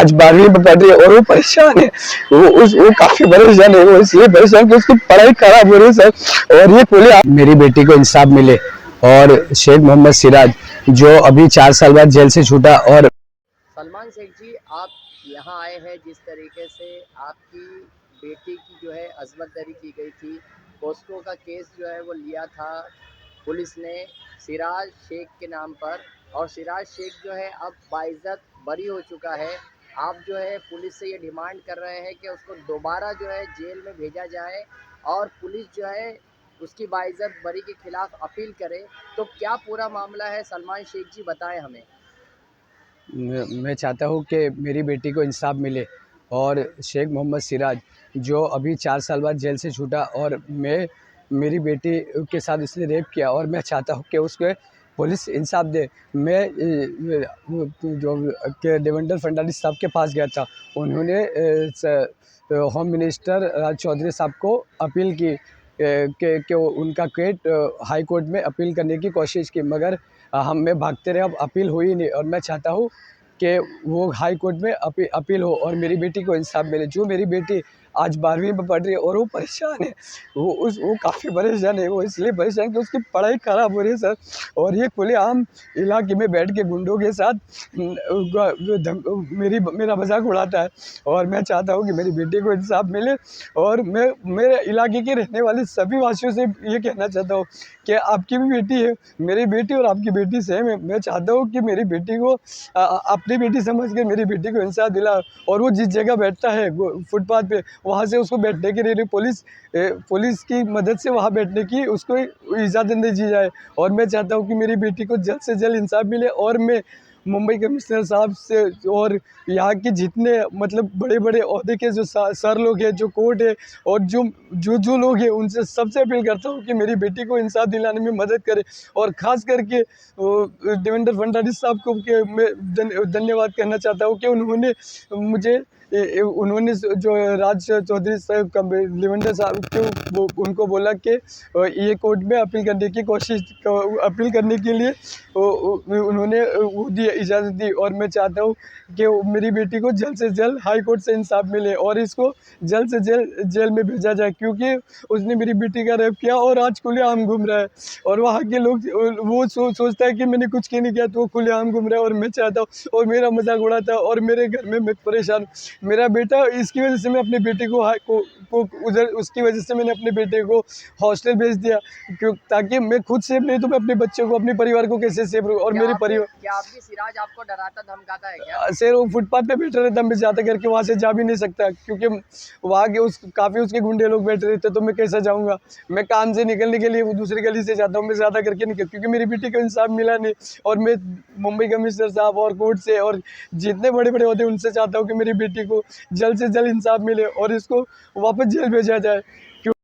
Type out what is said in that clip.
आज 12वीं में पढ़ रही है और वो परेशान है। वो काफी परेशान है। वो इसलिए परेशान कि उसकी पढ़ाई खराब हो रही है सर। और ये बोले मेरी बेटी को इंसाफ मिले और शेख मोहम्मद सिराज जो अभी 4 साल बाद जेल से छूटा। और सलमान शेख जी, आप यहाँ आए हैं, जिस तरीके से आपकी बेटी की जो है अज़मत दरी की गई थी, पॉस्को का केस जो है वो लिया था पुलिस ने सिराज शेख के नाम पर, और सिराज शेख जो है अब बाइज़्ज़त बरी हो चुका है। आप जो है पुलिस से ये डिमांड कर रहे हैं कि उसको दोबारा जो है जेल में भेजा जाए और पुलिस जो है उसकी बाइज़्ज़त बरी के खिलाफ अपील करे। तो क्या पूरा मामला है सलमान शेख जी, बताएं हमें। मैं चाहता हूँ कि मेरी बेटी को इंसाफ मिले और शेख मोहम्मद सिराज जो अभी 4 साल बाद जेल से छूटा। और मेरी बेटी के साथ उसने रेप किया और मैं चाहता हूँ कि उसको पुलिस इंसाफ दे। मैं जो के देवेंद्र फडणवीस साहब के पास गया था, उन्होंने होम मिनिस्टर राज चौधरी साहब को अपील की कि उनका केट हाई कोर्ट में अपील करने की कोशिश की, मगर हम में भागते रहे, अब अपील हुई नहीं। और मैं चाहता हूँ कि वो हाई कोर्ट में अपील हो और मेरी बेटी को इंसाफ मिले। जो मेरी बेटी आज 12वीं में पढ़ रही है और वो परेशान है। वो काफ़ी परेशान है। वो इसलिए परेशान कि उसकी पढ़ाई ख़राब हो रही है सर। और ये खुलेआम इलाके में बैठ के गुंडों के साथ मेरा मजाक उड़ाता है। और मैं चाहता हूँ कि मेरी बेटी को इंसाफ मिले। और मैं मेरे इलाके के रहने वाले सभी वासियों से ये कहना चाहता हूँ कि आपकी भी बेटी है, मेरी बेटी और आपकी बेटी सेम है। मैं चाहता हूँ कि मेरी बेटी को अपनी बेटी समझ कर मेरी बेटी को इंसाफ दिला। और वो जिस जगह बैठता है फुटपाथ पे, वहाँ से उसको बैठने के लिए पुलिस की मदद से वहाँ बैठने की उसको इजाज़त दे दी जाए। और मैं चाहता हूँ कि मेरी बेटी को जल्द से जल्द इंसाफ मिले। और मैं मुंबई कमिश्नर साहब से और यहाँ के जितने मतलब बड़े बड़े ओहदे के जो सर लोग हैं, जो कोर्ट है और जो लोग हैं, उनसे सबसे अपील करता हूँ कि मेरी बेटी को इंसाफ दिलाने में मदद करें। और ख़ास करके देवेंद्र फडणवीस साहब को कि मैं धन्यवाद कहना चाहता हूँ कि उन्होंने मुझे उन्होंने जो राज चौधरी साहब देवेंद्र साहब को उनको बोला कि ये कोर्ट में अपील करने की अपील करने के लिए उन्होंने वो दी, इजाज़त दी। और मैं चाहता हूँ कि मेरी बेटी को जल्द से जल्द हाई कोर्ट से इंसाफ मिले और इसको जल्द से जल्द जेल में भेजा जाए, क्योंकि उसने मेरी बेटी का रेप किया और आज खुलेआम घूम रहा है। और वहाँ के लोग वो सोचता है कि मैंने कुछ क्यों नहीं किया, तो वो खुलेआम घूम रहा है। और मैं चाहता हूँ, और मेरा मजाक उड़ाता है और मेरे घर में मैं परेशान। मेरा बेटा, इसकी वजह से मैं अपने बेटे को उधर, उसकी वजह से मैंने अपने बेटे को हॉस्टल भेज दिया, ताकि मैं खुद सेफ नहीं तो मैं अपने बच्चों को, अपने परिवार को कैसे सेफ रहूँ। और मेरे परिवार क्या आपकी सिराज आपको डराता धमकाता है क्या? सर वो फुटपाथ पे बैठे रहता, मैं ज़्यादा करके वहाँ से जा भी नहीं सकता, क्योंकि वहाँ के काफ़ी उसके गुंडे लोग बैठे रहते, तो मैं कैसे जाऊँगा। मैं काम से निकलने के लिए वो दूसरी गली से जाता हूँ, मैं ज़्यादा करके नहीं, क्योंकि मेरी बेटी को इंसाफ मिला नहीं। और मैं मुंबई कमिश्नर साहब और कोर्ट से और जितने बड़े बड़े होते हैं उनसे चाहता हूँ कि मेरी बेटी को जल्द से जल्द इंसाफ मिले और इसको वापस जेल भेजा जाए।